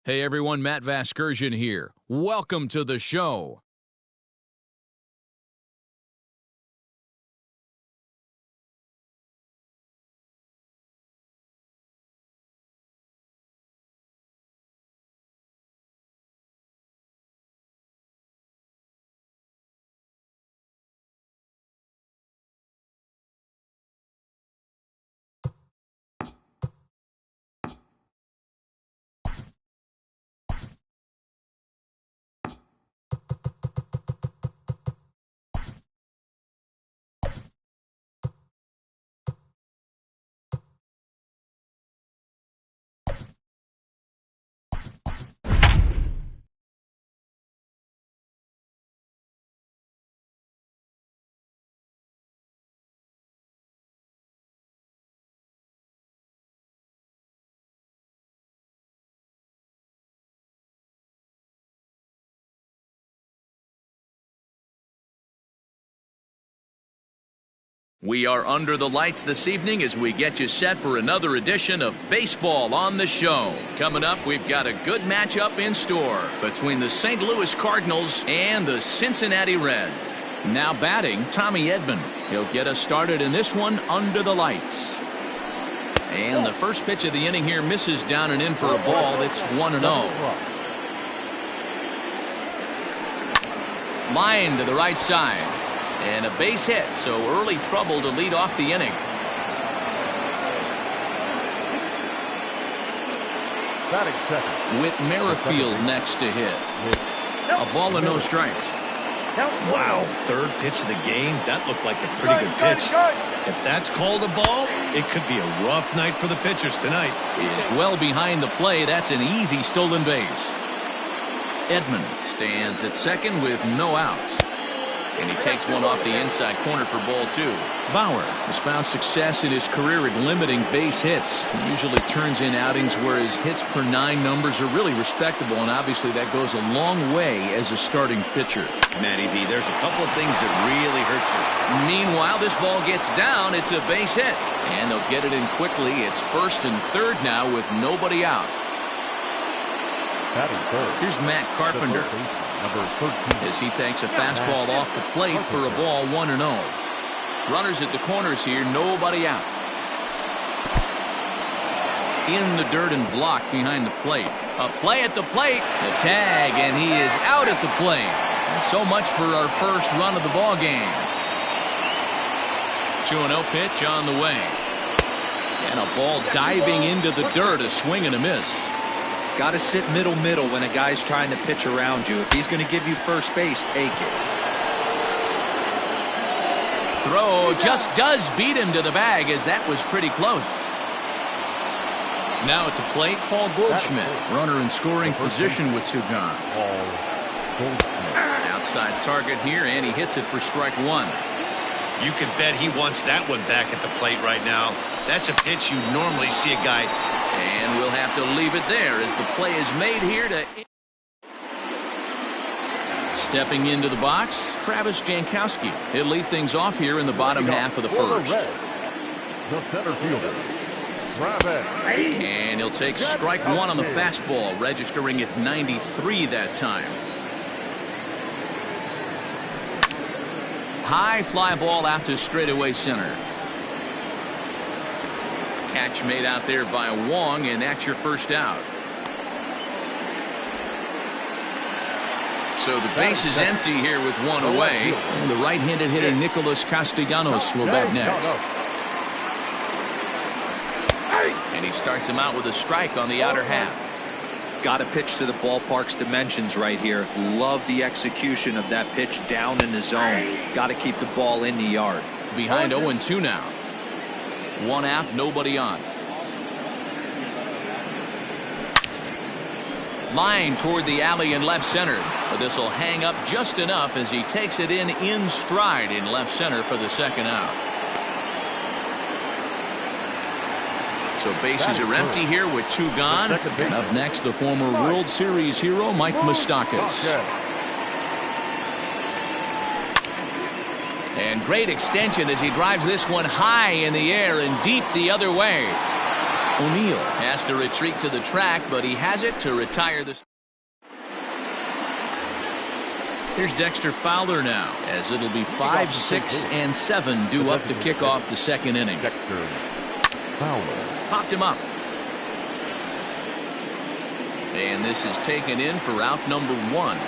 Hey everyone, Matt Vasgersian here. Welcome to the show. We are under the lights this evening as we get you set for another edition of Baseball on the Show. Coming up, we've got a good matchup in store between the St. Louis Cardinals and the Cincinnati Reds. Now batting, Tommy Edman. He'll get us started in this one under the lights. And the first pitch of the inning here misses down and in for a ball. It's 1-0. Line to the right side. And a base hit, so early trouble to lead off the inning. Whit Merrifield next to hit. A ball and no strikes. Wow, third pitch of the game. That looked like a pretty good pitch. If that's called a ball, it could be a rough night for the pitchers tonight. He is well behind the play. That's an easy stolen base. Edman stands at second with no outs. And he takes one off the inside corner for ball two. Bauer has found success in his career at limiting base hits. He usually turns in outings where his hits per nine numbers are really respectable, and obviously that goes a long way as a starting pitcher. Matty V, there's a couple of things that really hurt you. Meanwhile, this ball gets down. It's a base hit. And they'll get it in quickly. It's first and third now with nobody out. Here's Matt Carpenter as he takes a fastball off the plate for a ball 1-0. Runners at the corners here, nobody out. In the dirt and blocked behind the plate. A play at the plate, the tag, and he is out at the plate. And so much for our first run of the ball game. 2-0 pitch on the way. And a ball diving into the dirt, a swing and a miss. Got to sit middle when a guy's trying to pitch around you. If he's going to give you first base, take it. Throw just does beat him to the bag, as that was pretty close. Now at the plate, Paul Goldschmidt, runner in scoring position with two gone. Outside target here, and he hits it for strike one. You can bet he wants that one back at the plate right now. That's a pitch you normally see a guy. And we'll have to leave it there as the play is made here to... Stepping into the box, Travis Jankowski. He'll lead things off here in the bottom half of the first. And he'll take strike one on the fastball, registering at 93 that time. High fly ball out to straightaway center. Catch made out there by Wong, and that's your first out. So the base is empty here with one away. And the right-handed hitting Nicholas Castellanos will bat next. And he starts him out with a strike on the outer half. Got to pitch to the ballpark's dimensions right here. Love the execution of that pitch down in the zone. Got to keep the ball in the yard. Behind 0-2 now. One out, nobody on. Line toward the alley in left center. But this will hang up just enough as he takes it in stride in left center for the second out. So bases are empty here with two gone. And up next, the former World Series hero, Mike Moustakas. And great extension as he drives this one high in the air and deep the other way. O'Neill has to retreat to the track, but he has it to retire the. Here's Dexter Fowler now, as it'll be 5, 6, and 7 due up to kick off the second inning. Dexter Fowler. Popped him up. And this is taken in for out number 1.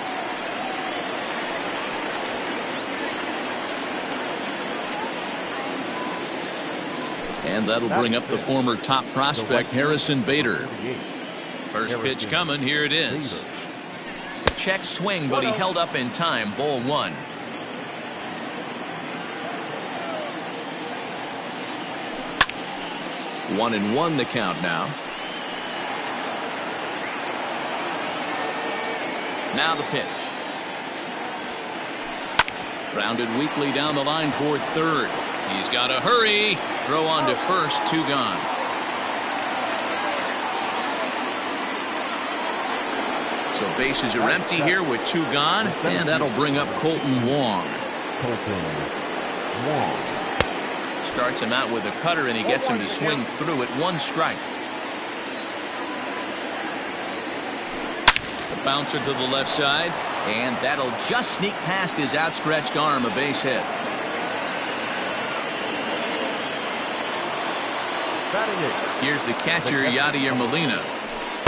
And that'll bring up the former top prospect, Harrison Bader. First pitch coming. Here it is. Check swing, but he held up in time. Ball 1. One and one the count now. Now the pitch. Grounded weakly down the line toward third. He's got to hurry. Throw on to first. 2 gone. So bases are empty here with 2 gone, and that'll bring up Colton Wong. Starts him out with a cutter, and he gets him to swing through it. 1 strike. The bouncer to the left side, and that'll just sneak past his outstretched arm. A base hit. Here's the catcher, Yadier Molina,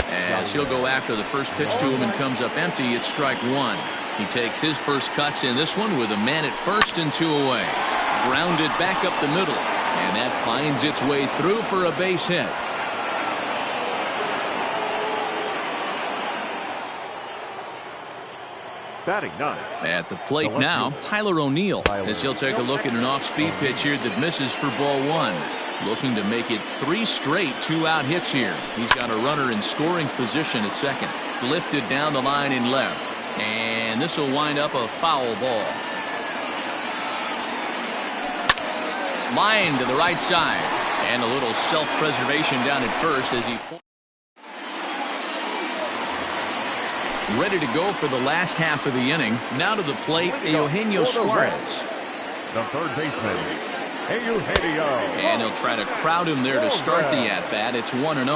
as he'll go after the first pitch to him and comes up empty. It's strike 1. He takes his first cuts in this one with a man at first and 2 away. Grounded back up the middle, and that finds its way through for a base hit. Batting 9. At the plate now, Tyler O'Neill, as he'll take a look at an off-speed pitch here that misses for ball 1. Looking to make it 3 straight 2-out hits here. He's got a runner in scoring position at second. Lifted down the line in left. And this will wind up a foul ball. Line to the right side. And a little self-preservation down at first as he... Ready to go for the last half of the inning. Now to the plate, Eugenio Suarez. The third baseman. And he'll try to crowd him there to start the at-bat. It's 1-0.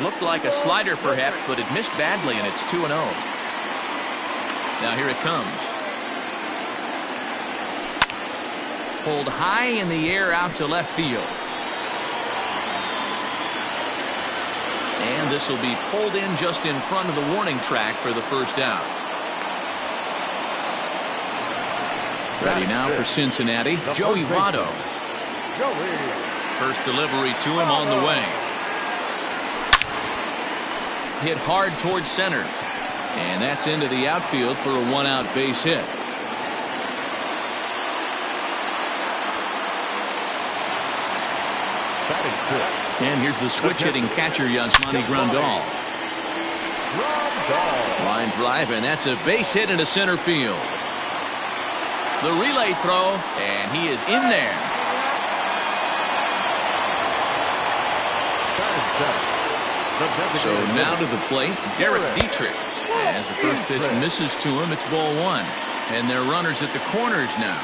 Looked like a slider perhaps, but it missed badly, and it's 2-0. Now here it comes. Pulled high in the air out to left field. And this will be pulled in just in front of the warning track for the first out. Ready now for Cincinnati, Joey Votto. First delivery to him on the way. Hit hard towards center. And that's into the outfield for a 1-out base hit. And here's the switch-hitting catcher, Yasmani Grandal. Line drive, and that's a base hit into center field. The relay throw, and he is in there. So now to the plate, Derek Dietrich. As the first pitch misses to him, it's ball 1. And they're runners at the corners now.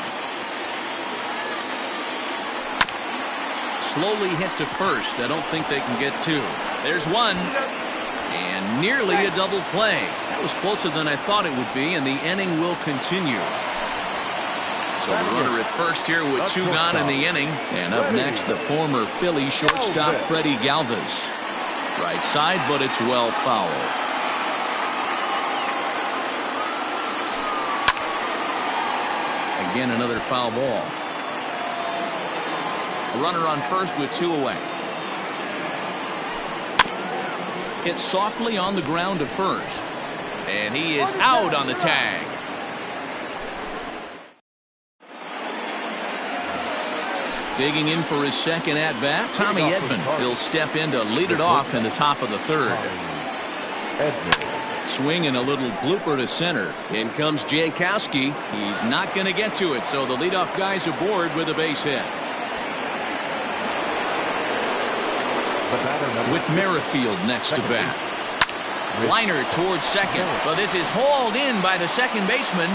Slowly hit to first. I don't think they can get 2. There's 1. And nearly a double play. That was closer than I thought it would be, and the inning will continue. So the runner at first here with 2 gone in the inning. And up next, the former Philly shortstop Freddie Galvis. Right side, but it's well fouled. Again, another foul ball. A runner on first with 2 away. Hit softly on the ground to first. And he is out on the tag. Digging in for his second at-bat, Tommy Edman. He'll step in to lead it off in the top of the third. Swing and a little blooper to center. In comes Jankowski. He's not going to get to it, so the leadoff guy's aboard with a base hit. With Merrifield next to bat. Liner towards second, but this is hauled in by the second baseman.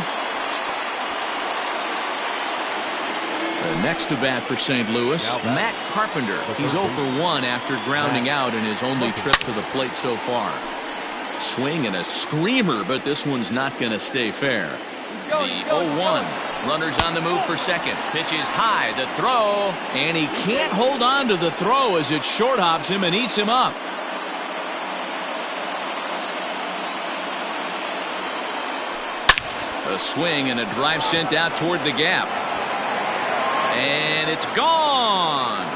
Next to bat for St. Louis, Matt Carpenter. He's 0 for 1 after grounding out in his only trip to the plate so far. Swing and a screamer, but this one's not going to stay fair. The 0-1. Runners on the move for second. Pitch is high. The throw. And he can't hold on to the throw as it short hops him and eats him up. A swing and a drive sent out toward the gap. And it's gone.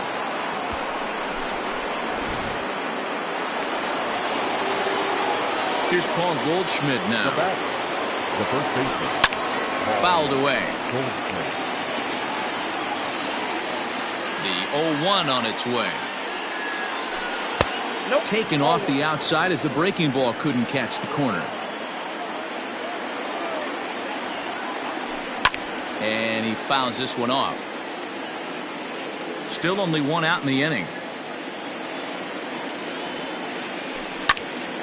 Here's Paul Goldschmidt now. The first baseman. Fouled away. The 0-1 on its way. Taken off the outside as the breaking ball couldn't catch the corner. And he fouls this one off. Still only one out in the inning.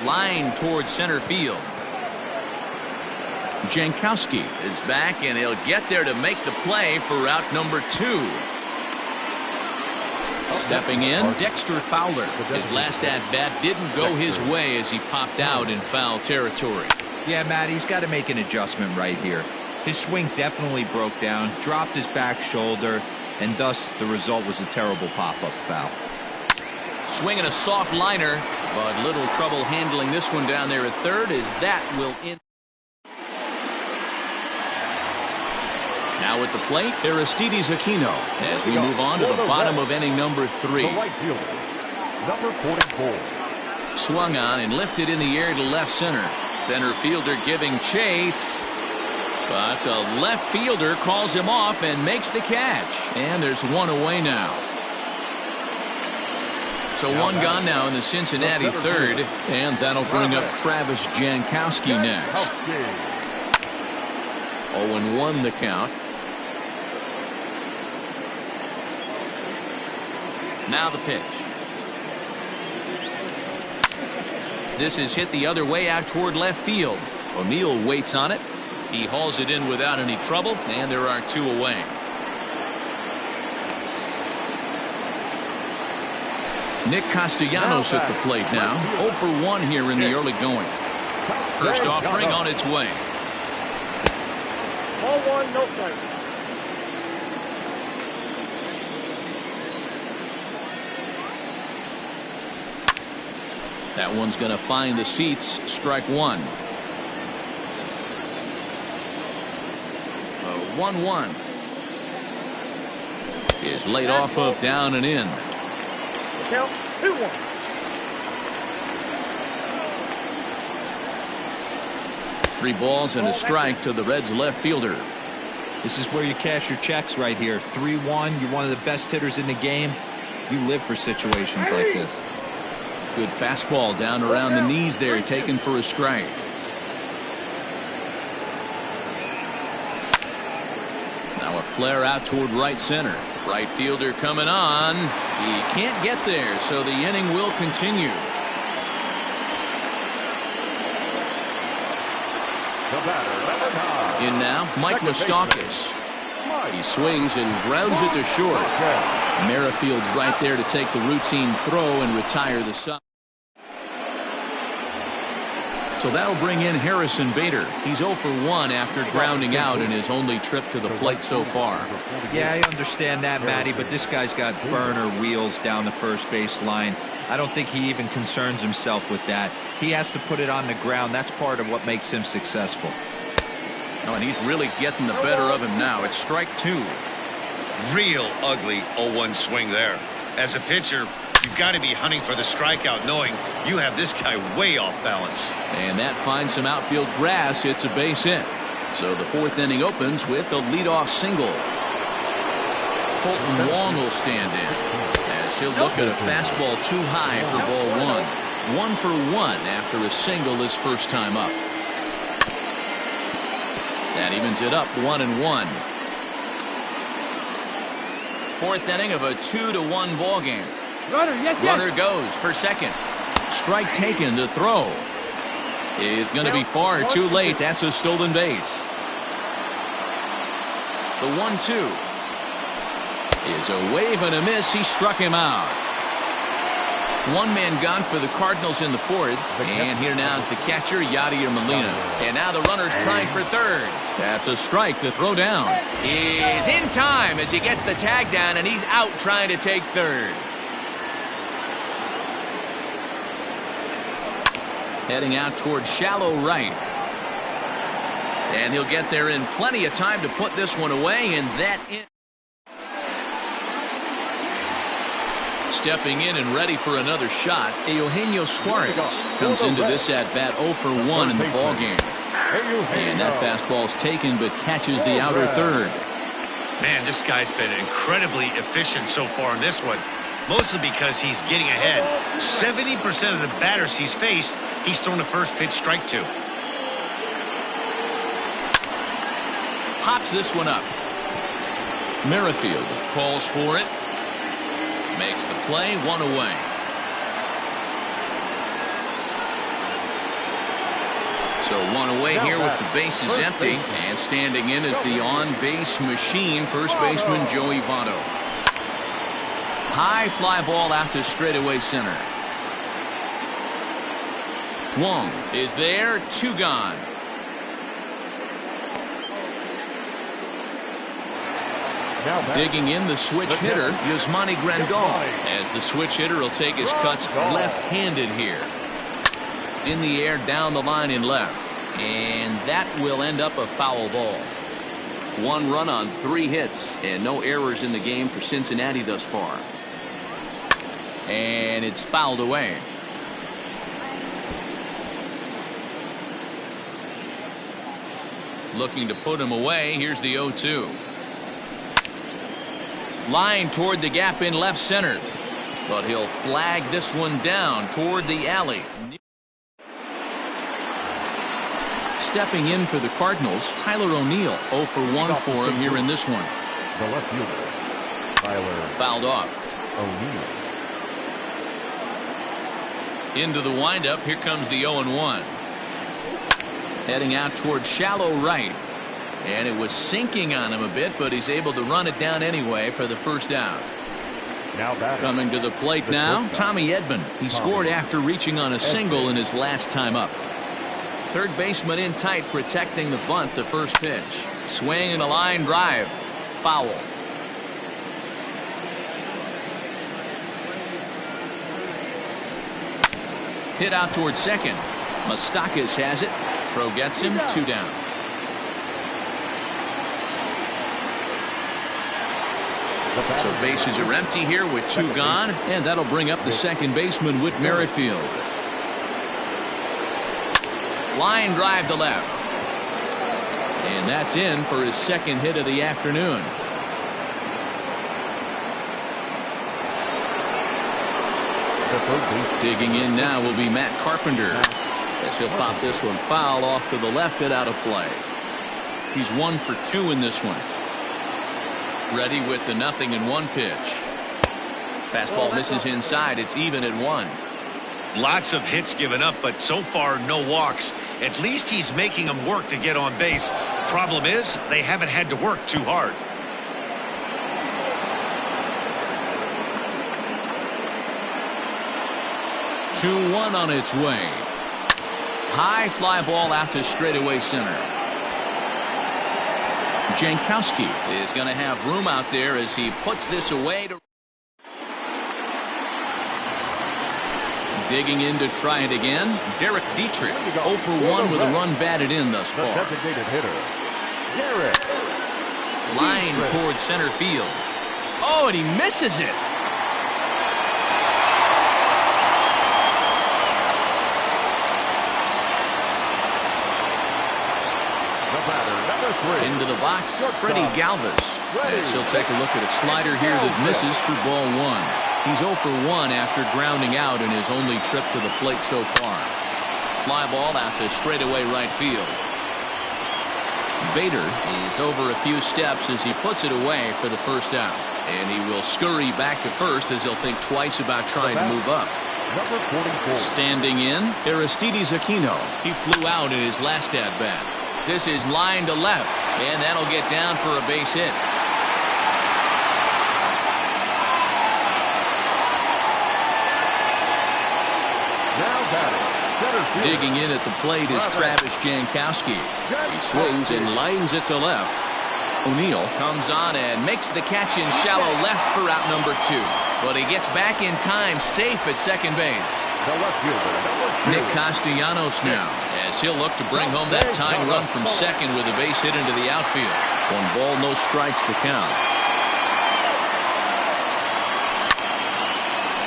Line towards center field. Jankowski is back, and he'll get there to make the play for route number 2. Stepping in, Dexter Fowler. His last at-bat didn't go his way as he popped out in foul territory. Yeah, Matt, he's got to make an adjustment right here. His swing definitely broke down, dropped his back shoulder, and thus the result was a terrible pop-up foul. Swinging a soft liner, but little trouble handling this one down there at third as that will end. Now at the plate, Aristides Aquino as we move on to the bottom of inning number 3. The right fielder, number 44. Swung on and lifted in the air to left center. Center fielder giving chase. But the left fielder calls him off and makes the catch. And there's one away now. So one gone now in the Cincinnati third. And that'll bring up Travis Jankowski next. 0-1 the count. Now the pitch. This is hit the other way out toward left field. O'Neill waits on it. He hauls it in without any trouble, and there are 2 away. Nick Castellanos at the plate now. 0 for 1 here in the early going. First offering on its way. 0-1, no strike. That one's going to find the seats. Strike 1. 1-1 is laid off of down and in. Count 2-1. Three balls and a strike to the Reds left fielder. This is where you cash your checks right here. 3-1. You're one of the best hitters in the game. You live for situations like this. Good fastball down around the knees there, taken for a strike. Now a flare out toward right center. Right fielder coming on. He can't get there, so the inning will continue. In now, Mike Moustakas. He swings and grounds it to short. Merrifield's right there to take the routine throw and retire the side. So that'll bring in Harrison Bader. He's 0 for 1 after grounding out in his only trip to the plate so far. Yeah, I understand that, Matty, but this guy's got burner wheels down the first base line. I don't think he even concerns himself with that. He has to put it on the ground. That's part of what makes him successful. Oh, and he's really getting the better of him now. It's strike 2. Real ugly 0-1 swing there. As a pitcher, you've got to be hunting for the strikeout, knowing you have this guy way off balance. And that finds some outfield grass. It's a base hit. So the 4th inning opens with a leadoff single. Colton Wong will stand in as he'll look at a fastball too high for ball 1. 1 for 1 after a single his first time up. That evens it up 1-1. 4th inning of a 2-1 ball game. Runner goes for second. Strike taken. The throw is going to be far too late. That's a stolen base. The 1-2. is a wave and a miss. He struck him out. One man gone for the Cardinals in the fourth. And here now is the catcher, Yadier Molina. And now the runner's trying for third. That's a strike. The throw down is in time as he gets the tag down, and he's out trying to take third. Heading out towards shallow right. And he'll get there in plenty of time to put this one away, and that in. Stepping in and ready for another shot, Eugenio Suarez comes into this at-bat 0 for 1 in the ballgame. And that fastball's taken but catches the outer third. Man, this guy's been incredibly efficient so far in this one, mostly because he's getting ahead. 70% of the batters he's faced, he's thrown a first pitch strike to. Pops this one up. Merrifield calls for it. Makes the play, one away. So one away here with the bases empty. And standing in is the on-base machine, first baseman Joey Votto. High fly ball out to straightaway center. Wong is there, 2 gone. Digging in the switch hitter, Yasmani Grandal, as the switch hitter will take his cuts left-handed here. In the air, down the line in left. And that will end up a foul ball. 1 run on 3 hits, and no errors in the game for Cincinnati thus far. And it's fouled away. Looking to put him away. Here's the 0-2. Line toward the gap in left center. But he'll flag this one down toward the alley. Stepping in for the Cardinals, Tyler O'Neill. 0 for 1 for him here in this one. The left fielder, Tyler. Fouled off. O'Neill. Into the windup. Here comes the 0-1. Heading out toward shallow right. And it was sinking on him a bit, but he's able to run it down anyway for the first down. Now coming to the plate now, Tommy Edman. He scored after reaching on a single in his last time up. Third baseman in tight, protecting the bunt, the first pitch. Swing and a line drive. Foul. Hit out towards second. Moustakas has it. Throw gets him, 2 down. So bases are empty here with 2 gone, and that'll bring up the second baseman, Whit Merrifield. Line drive to left. And that's in for his second hit of the afternoon. Digging in now will be Matt Carpenter, as he'll pop this one foul off to the left and out of play. He's 1 for 2 in this one. Ready with the 0-1 pitch. Fastball misses inside. It's even at 1. Lots of hits given up, but so far no walks. At least he's making them work to get on base. Problem is, they haven't had to work too hard. Two 1 on its way. High fly ball out to straightaway center. Jankowski is going to have room out there as he puts this away. Digging in to try it again. Derek Dietrich 0 for 1 with a run batted in thus far. Designated hitter, Derek. Line towards center field. Oh, and he misses it. Into the box, Freddie Galvis. As he'll take a look at a slider here that misses for ball 1. He's 0 for 1 after grounding out in his only trip to the plate so far. Fly ball out to straightaway right field. Bader is over a few steps as he puts it away for the first out. And he will scurry back to first as he'll think twice about trying to move up. Number 44. Standing in, Aristides Aquino. He flew out in his last at-bat. This is line to left, and that'll get down for a base hit. Digging in at the plate is Travis Jankowski. He swings and lines it to left. O'Neill comes on and makes the catch in shallow left for out number 2. But he gets back in time, safe at second base. Nick Castellanos now, as he'll look to bring home that tying run from second with a base hit into the outfield. 1 ball, no strikes the count.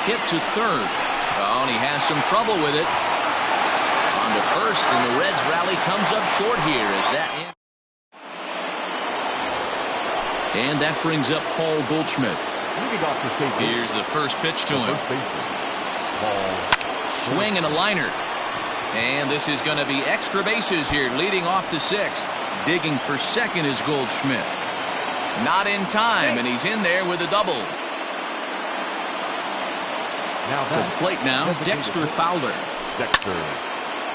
Hit to third. Oh, and he has some trouble with it. On to first, and the Reds rally comes up short here as that ends. And that brings up Paul Goldschmidt. Here's the first pitch to him. Swing and a liner. And this is going to be extra bases here, leading off the 6th. Digging for second is Goldschmidt. Not in time, and he's in there with a double. To the plate now, Dexter Fowler.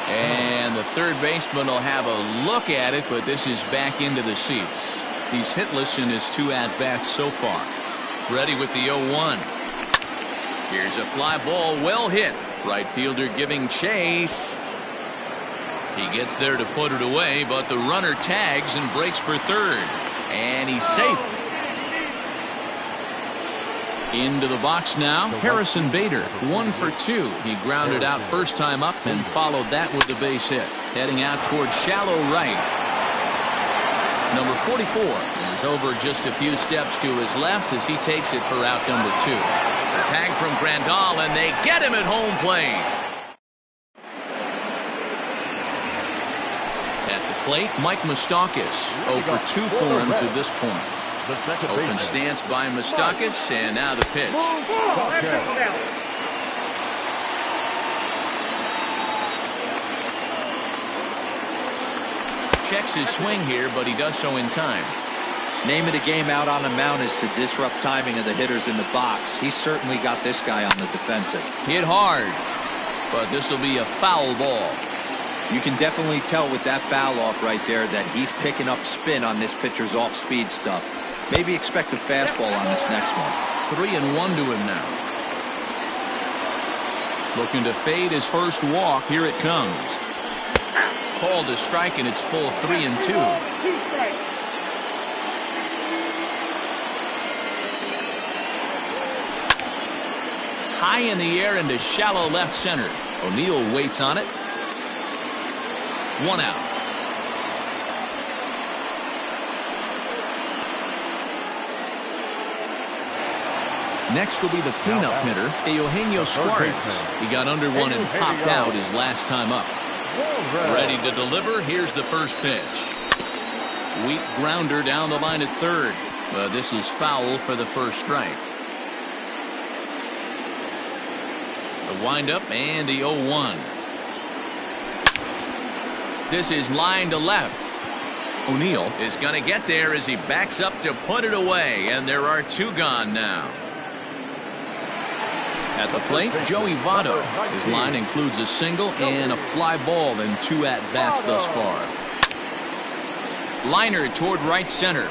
And the third baseman will have a look at it, but this is back into the seats. He's hitless in his 2 at-bats so far. Ready with the 0-1. Here's a fly ball, well hit. Right fielder giving chase. He gets there to put it away, but the runner tags and breaks for third. And he's safe. Into the box now, Harrison Bader, 1 for 2. He grounded out first time up and followed that with the base hit. Heading out towards shallow right. Number 44 is over just a few steps to his left as he takes it for out number 2. A tag from Grandal, and they get him at home plate. At the plate, Mike Moustakas, 0 for 2 for him to this point. Open stance by Moustakas, and now the pitch. Checks his swing here, but he does so in time. Name of the game out on the mound is to disrupt timing of the hitters in the box. He's certainly got this guy on the defensive. Hit hard, but this will be a foul ball. You can definitely tell with that foul off right there that he's picking up spin on this pitcher's off-speed stuff. Maybe expect a fastball on this next one. 3-1 to him now. Looking to fade his first walk. Here it comes. Called a strike, and it's full 3-2. High in the air into shallow left center. O'Neill waits on it. 1 out. Next will be the cleanup hitter, Eugenio Suarez. He got under one and popped out his last time up. Ready to deliver. Here's the first pitch. Weak grounder down the line at third. But this is foul for the first strike. The windup and the 0-1. This is line to left. O'Neill is going to get there as he backs up to put it away. And there are 2 gone now. At the plate, Joey Votto. His line includes a single and a fly ball and 2 at-bats thus far. Liner toward right center.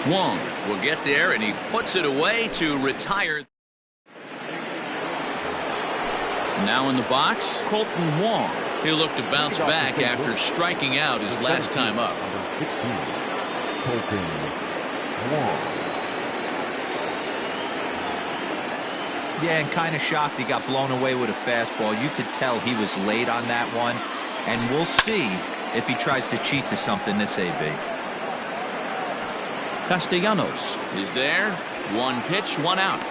Wong will get there, and he puts it away to retire. Now in the box, Colton Wong. He'll look to bounce back after striking out his last time up. Colton Wong. Yeah, and kind of shocked he got blown away with a fastball. You could tell he was late on that one. And we'll see if he tries to cheat to something this AB. Castellanos is there. 1 pitch, 1 out.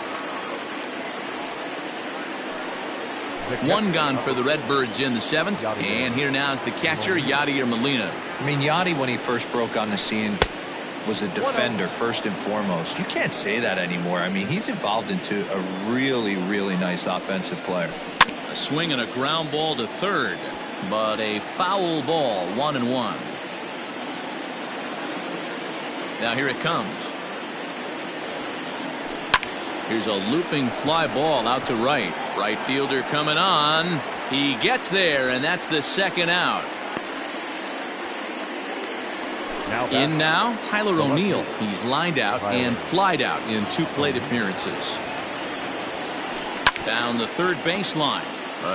1 gone for the Redbirds in the 7th. And here now is the catcher, Yadier Molina. I mean, Yadi, when he first broke on the scene, was a defender first and foremost. You can't say that anymore. I mean, he's evolved into a really, really nice offensive player. A swing and a ground ball to third, but a foul ball, 1-1. Now here it comes. Here's a looping fly ball out to right. Right fielder coming on. He gets there, and that's the 2nd out. In now, Tyler O'Neill. He's lined out and flied out in 2 plate appearances. Down the third baseline.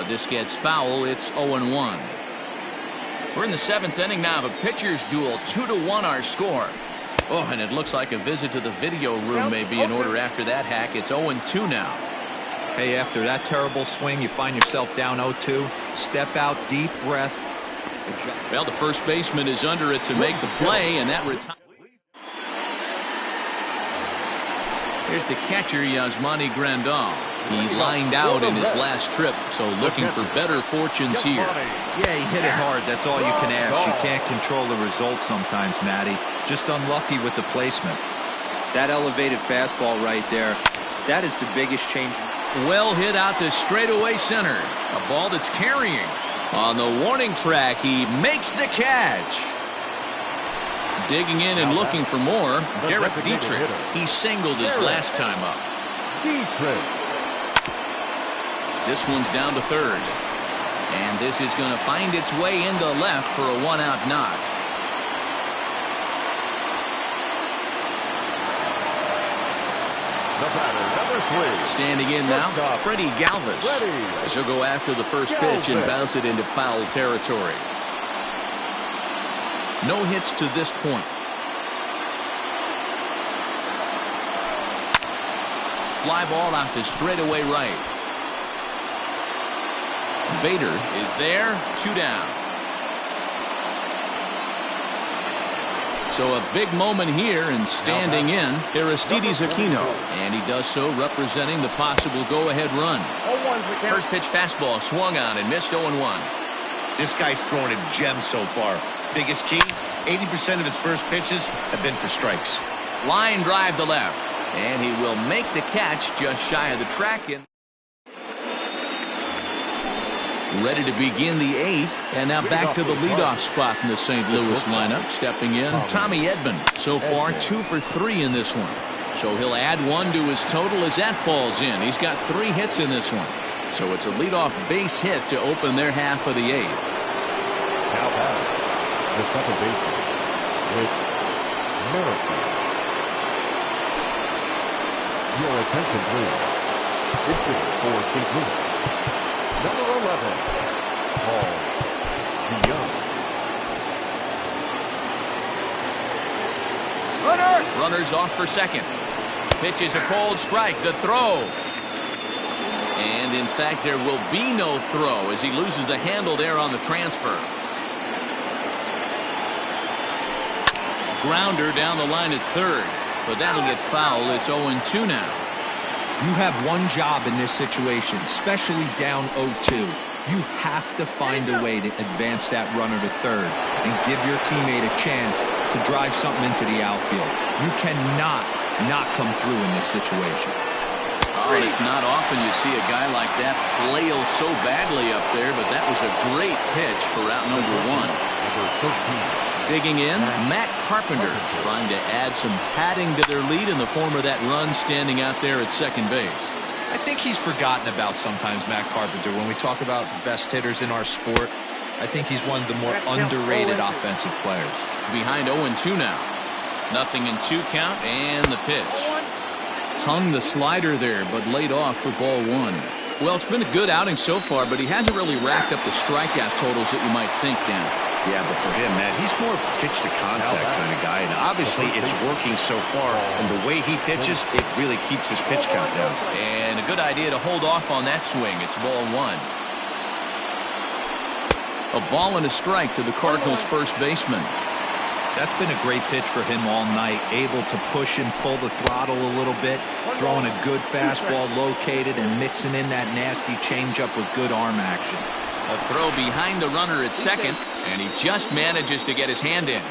This gets foul. It's 0-1. We're in the 7th inning now of a pitcher's duel. 2-1 our score. Oh, and it looks like a visit to the video room may be in order after that hack. It's 0-2 now. Hey, after that terrible swing, you find yourself down 0-2. Step out, deep breath. Well, the first baseman is under it to make the play, and that retires. Here's the catcher, Yasmani Grandal. He lined out in his last trip, so looking for better fortunes here. Yeah, he hit it hard. That's all you can ask. You can't control the result sometimes, Matty. Just unlucky with the placement. That elevated fastball right there, that is the biggest change. Well hit out to straightaway center. A ball that's carrying. On the warning track, he makes the catch. Digging in and looking for more, Derek Dietrich. He singled his last time up. This one's down to third. And this is going to find its way into left for a one-out knock. The batter, number 3. Standing in now, Freddie Galvis. This will go after the first pitch and bounce it into foul territory. No hits to this point. Fly ball out to straightaway right. Bader is there, 2 down. So a big moment here, and standing in, Aristides Aquino. And he does so representing the possible go-ahead run. First pitch fastball swung on and missed 0-1. This guy's throwing a gem so far. Biggest key, 80% of his first pitches have been for strikes. Line drive to left. And he will make the catch just shy of the track. Ready to begin the 8th, and now back to the leadoff spot in the St. Louis lineup. Stepping in, Tommy Edman. So far 2 for 3 in this one. So he'll add 1 to his total as that falls in. He's got 3 hits in this one. So it's a leadoff base hit to open their half of the 8th. Now back, the second baseman with Miracle. Your attention, please. It's for St. Louis. Number 11, Paul DeYoung. Runners off for second. Pitch is a cold strike. The throw. And in fact, there will be no throw as he loses the handle there on the transfer. Grounder down the line at third. But that'll get foul. It's 0-2 now. You have one job in this situation, especially down 0-2. You have to find a way to advance that runner to third and give your teammate a chance to drive something into the outfield. You cannot not come through in this situation. Oh, and it's not often you see a guy like that flail so badly up there, but that was a great pitch for out number 1. Digging in, Matt Carpenter trying to add some padding to their lead in the form of that run standing out there at second base. I think he's forgotten about sometimes, Matt Carpenter. When we talk about the best hitters in our sport, I think he's one of the more underrated offensive players. Behind 0-2 now. Nothing in 2 count, and the pitch. Hung the slider there, but laid off for ball 1. Well, it's been a good outing so far, but he hasn't really racked up the strikeout totals that you might think, Dan. Yeah, but for him, man, he's more pitch-to-contact kind of guy. And obviously, it's working so far. And the way he pitches, it really keeps his pitch count down. And a good idea to hold off on that swing. It's ball 1. A ball and a strike to the Cardinals' first baseman. That's been a great pitch for him all night. Able to push and pull the throttle a little bit. Throwing a good fastball located and mixing in that nasty changeup with good arm action. A throw behind the runner at second, and he just manages to get his hand in.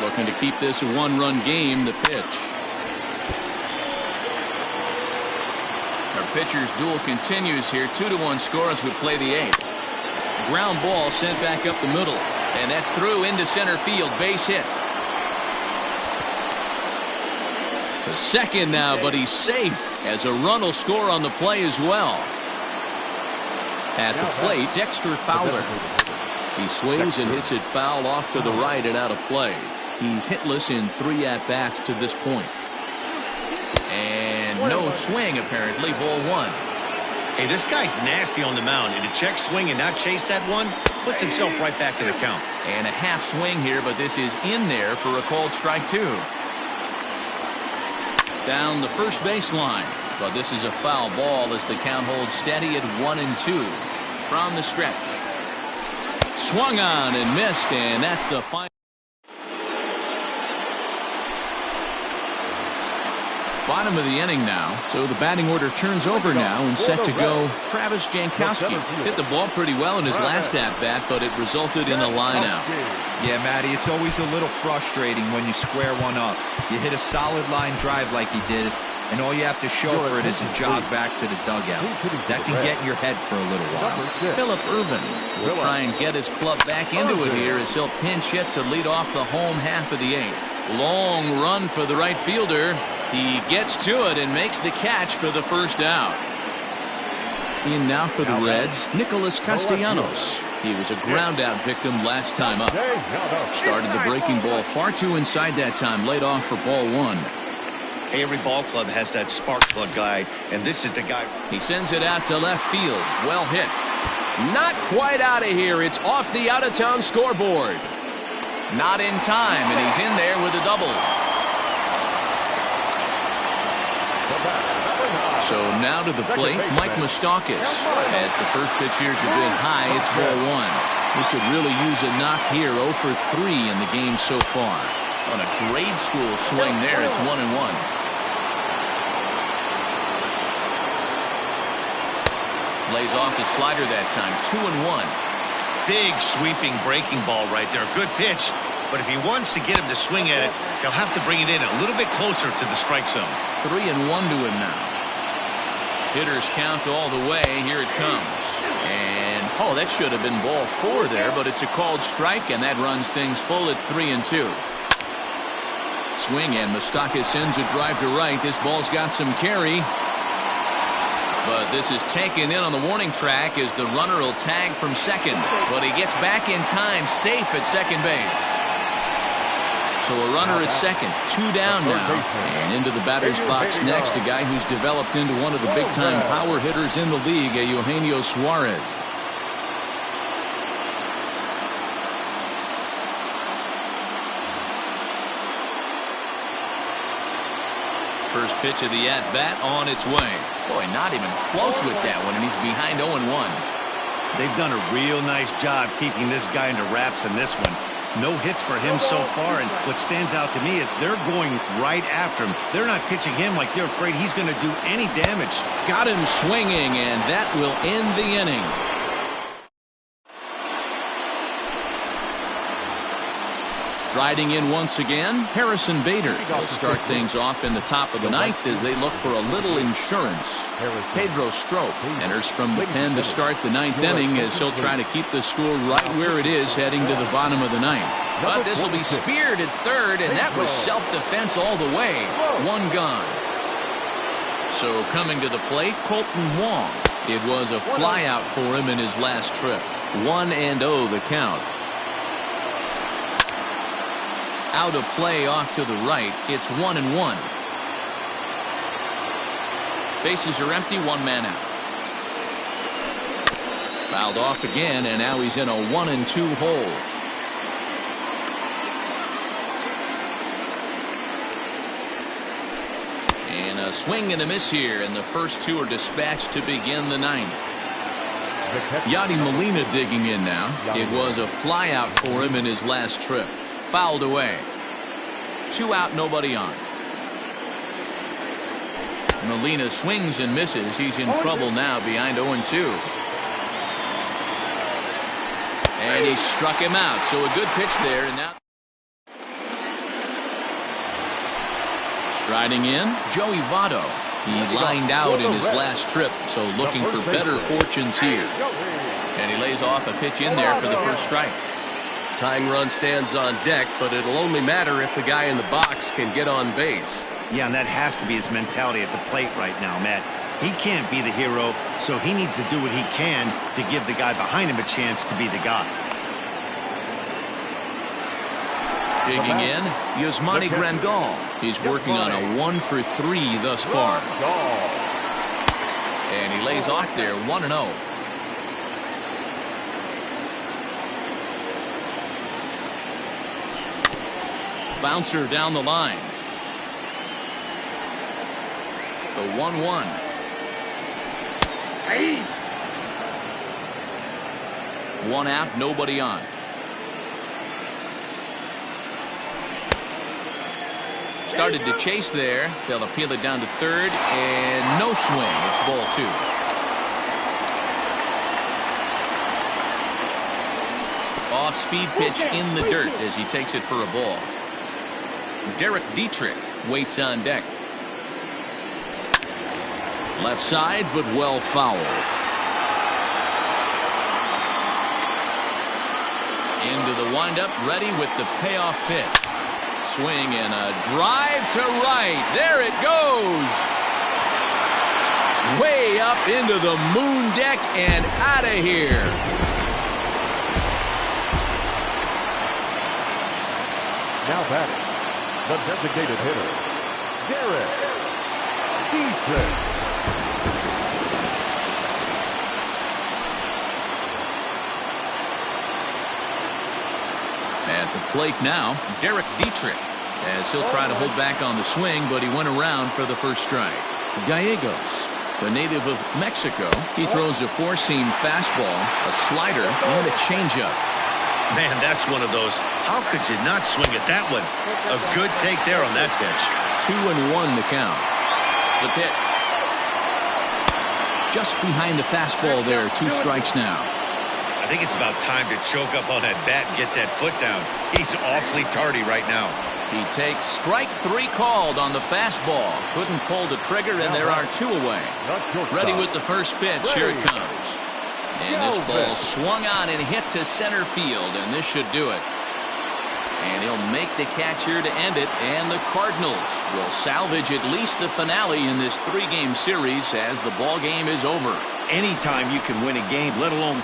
Looking to keep this a 1-run game, the pitch. Our pitcher's duel continues here. 2-1 score as we play the 8th. Ground ball sent back up the middle, and that's through into center field. Base hit. To second now, but he's safe as a run will score on the play as well. At the plate, Dexter Fowler. He swings and hits it foul off to the right and out of play. He's hitless in 3 at-bats to this point. And no swing, apparently. Ball 1. Hey, this guy's nasty on the mound, and to check swing and not chase that one puts himself right back to the count. And a half swing here, but this is in there for a called strike 2. Down the first baseline, but this is a foul ball as the count holds steady at 1-2 from the stretch. Swung on and missed, and that's the final. Bottom of the inning now, so the batting order turns over now and set to go. Travis Jankowski hit the ball pretty well in his last at-bat, but it resulted in a line-out. Yeah, Matty, it's always a little frustrating when you square one up. You hit a solid line drive like he did, and all you have to show for it is a jog back to the dugout. That can get in your head for a little while. Phillip Ervin will try and get his club back into it here as he'll pinch hit to lead off the home half of the 8th. Long run for the right fielder. He gets to it and makes the catch for the first out. In now for the Reds, Nicholas Castellanos. He was a ground out victim last time up. Started the breaking ball far too inside that time, laid off for ball 1. Hey, every ball club has that spark plug guy, and this is the guy. He sends it out to left field. Well hit. Not quite out of here. It's off the out-of-town scoreboard. Not in time, and he's in there with a double. So now to the plate, Mike Moustakas. As the first pitch here's a bit high, it's ball 1. He could really use a knock here. 0 for 3 in the game so far. On a grade school swing there, it's 1-1. Lays off the slider that time, 2-1. Big sweeping breaking ball right there. Good pitch, but if he wants to get him to swing at it, he'll have to bring it in a little bit closer to the strike zone. 3-1 to him now. Hitters count all the way. Here it comes. And, oh, that should have been ball 4 there, but it's a called strike, and that runs things full at 3-2. Swing, and Moustakas sends a drive to right. This ball's got some carry. But this is taken in on the warning track as the runner will tag from second. But he gets back in time, safe at second base. So a runner at second, 2 down now. And into the batter's box next, a guy who's developed into one of the big-time power hitters in the league, Eugenio Suarez. First pitch of the at-bat on its way. Boy, not even close with that one, and he's behind 0-1. They've done a real nice job keeping this guy under wraps in this one. No hits for him so far, and what stands out to me is they're going right after him. They're not pitching him like they're afraid he's going to do any damage. Got him swinging, and that will end the inning. Riding in once again, Harrison Bader will start things off in the top of the 9th as they look for a little insurance. Pedro Strop enters from the pen to start the 9th inning as he'll try to keep the score right where it is heading to the bottom of the 9th. But this will be speared at third, and that was self-defense all the way. 1 gone. So coming to the plate, Colton Wong. It was a flyout for him in his last trip. 1-0 the count. Out of play off to the right. It's 1-1. Bases are empty, 1 man out. Fouled off again, and now he's in a 1-2 hole. And a swing and a miss here, and the first 2 are dispatched to begin the 9th. Yadi Molina digging in now. It was a flyout for him in his last trip. Fouled away. 2 out, nobody on. Molina swings and misses. He's in trouble now behind 0-2. And he struck him out. So a good pitch there. And now striding in, Joey Votto. He lined out in his last trip, so looking for better fortunes here. And he lays off a pitch in there for the first strike. Tying run stands on deck, but it'll only matter if the guy in the box can get on base. Yeah, and that has to be his mentality at the plate right now, Matt. He can't be the hero, so he needs to do what he can to give the guy behind him a chance to be the guy. Digging in, Yasmani Grandal. He's working on a 1 for 3 thus far. And he lays off there 1-0. Bouncer down the line. The 1-1. Hey. One out, nobody on. Started to chase there. They'll appeal it down to third, and no swing. It's ball 2. Off-speed pitch in the dirt as he takes it for a ball. Derek Dietrich waits on deck. Left side, but well fouled. Into the windup, ready with the payoff pitch. Swing and a drive to right. There it goes. Way up into the moon deck and out of here. Now batting, the designated hitter, Derek Dietrich. At the plate now, Derek Dietrich, as he'll try to hold back on the swing, but he went around for the first strike. Gallegos, the native of Mexico, he throws a four-seam fastball, a slider, and a changeup. Man, that's one of those. How could you not swing at that one? A good take there on that pitch. 2-1 the count. The pitch. Just behind the fastball there. 2 strikes now. I think it's about time to choke up on that bat and get that foot down. He's awfully tardy right now. He takes strike 3 called on the fastball. Couldn't pull the trigger, and there are 2 away. Ready with the first pitch. Here it comes. And this ball swung on and hit to center field, and this should do it. And he'll make the catch here to end it, and the Cardinals will salvage at least the finale in this 3-game series as the ball game is over. Anytime you can win a game, let alone